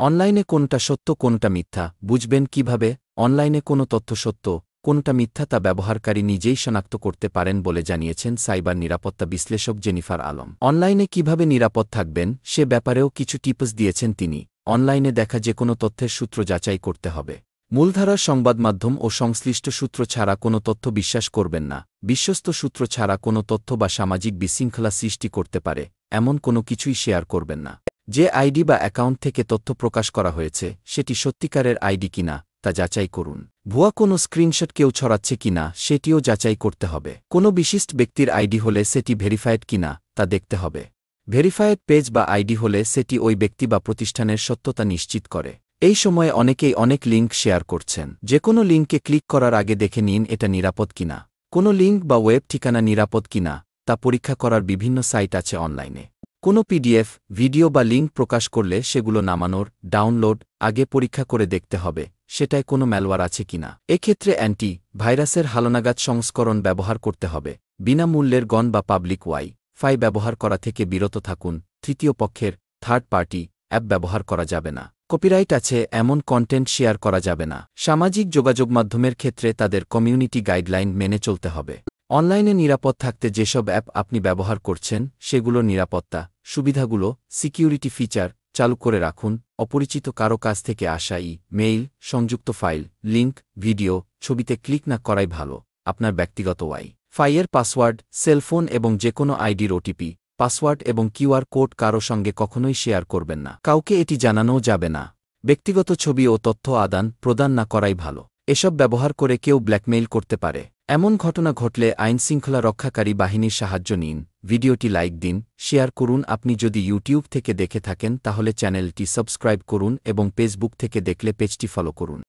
অনলাইনে কোনটা সত্য কোনটা মিথ্যা বুঝবেন কিভাবে? অনলাইনে কোনো তথ্য সত্য কোনটা মিথ্যা তা ব্যবহারকারী নিজেই শনাক্ত করতে পারেন বলে জানিয়েছেন সাইবার নিরাপত্তা বিশ্লেষক জেনিফার আলম। অনলাইনে কিভাবে নিরাপদ থাকবেন সে ব্যাপারেও কিছু টিপস দিয়েছেন তিনি। অনলাইনে দেখা যে কোনো তথ্যের সূত্র যাচাই করতে হবে। মূলধারার সংবাদমাধ্যম ও সংশ্লিষ্ট সূত্র ছাড়া কোনো তথ্য বিশ্বাস করবেন না। বিশ্বস্ত সূত্র ছাড়া কোনো তথ্য বা সামাজিক বিশৃঙ্খলা সৃষ্টি করতে পারে এমন কোনো কিছুই শেয়ার করবেন না। যে আইডি বা অ্যাকাউন্ট থেকে তথ্য প্রকাশ করা হয়েছে সেটি সত্যিকারের আইডি কিনা তা যাচাই করুন। ভুয়া কোনো স্ক্রিনশট কেউ ছড়াচ্ছে কিনা সেটিও যাচাই করতে হবে। কোনো বিশিষ্ট ব্যক্তির আইডি হলে সেটি ভেরিফায়েড কিনা তা দেখতে হবে। ভেরিফায়েড পেজ বা আইডি হলে সেটি ওই ব্যক্তি বা প্রতিষ্ঠানের সত্যতা নিশ্চিত করে। এই সময়ে অনেকেই অনেক লিঙ্ক শেয়ার করছেন। যে কোনো লিঙ্কে ক্লিক করার আগে দেখে নিন এটা নিরাপদ কিনা। কোনো লিঙ্ক বা ওয়েব ঠিকানা নিরাপদ কিনা তা পরীক্ষা করার বিভিন্ন সাইট আছে অনলাইনে। কোনো পিডিএফ, ভিডিও বা লিঙ্ক প্রকাশ করলে সেগুলো নামানোর ডাউনলোড আগে পরীক্ষা করে দেখতে হবে সেটায় কোনো ম্যালওয়্যার আছে কিনা। এক্ষেত্রে অ্যান্টি ভাইরাসের হালনাগাদ সংস্করণ ব্যবহার করতে হবে। বিনামূল্যের গন বা পাবলিক ওয়াই-ফাই ব্যবহার করা থেকে বিরত থাকুন। তৃতীয় পক্ষের থার্ড পার্টি অ্যাপ ব্যবহার করা যাবে না। কপিরাইট আছে এমন কন্টেন্ট শেয়ার করা যাবে না। সামাজিক যোগাযোগ মাধ্যমের ক্ষেত্রে তাদের কমিউনিটি গাইডলাইন মেনে চলতে হবে। অনলাইনে নিরাপদ থাকতে যেসব অ্যাপ আপনি ব্যবহার করছেন সেগুলোর নিরাপত্তা সুবিধাগুলো সিকিউরিটি ফিচার চালু করে রাখুন। অপরিচিত কারো কাছ থেকে আসা মেইল, সংযুক্ত ফাইল, লিঙ্ক, ভিডিও, ছবিতে ক্লিক না করাই ভালো। আপনার ব্যক্তিগত ওয়াই-ফাইয়ের পাসওয়ার্ড, সেলফোন এবং যেকোনো আইডির ওটিপি, পাসওয়ার্ড এবং কিউআর কোড কারো সঙ্গে কখনোই শেয়ার করবেন না। কাউকে এটি জানানোও যাবে না। ব্যক্তিগত ছবি ও তথ্য আদান প্রদান না করাই ভালো। এসব ব্যবহার করে কেউ ব্ল্যাকমেইল করতে পারে। এমন ঘটনা ঘটলে আইনশৃঙ্খলা রক্ষাকারী বাহিনীর সাহায্য নিন। ভিডিওটি লাইক দিন, শেয়ার করুন। আপনি যদি ইউটিউব থেকে দেখে থাকেন তাহলে চ্যানেলটি সাবস্ক্রাইব করুন এবং ফেসবুক থেকে দেখলে পেজটি ফলো করুন।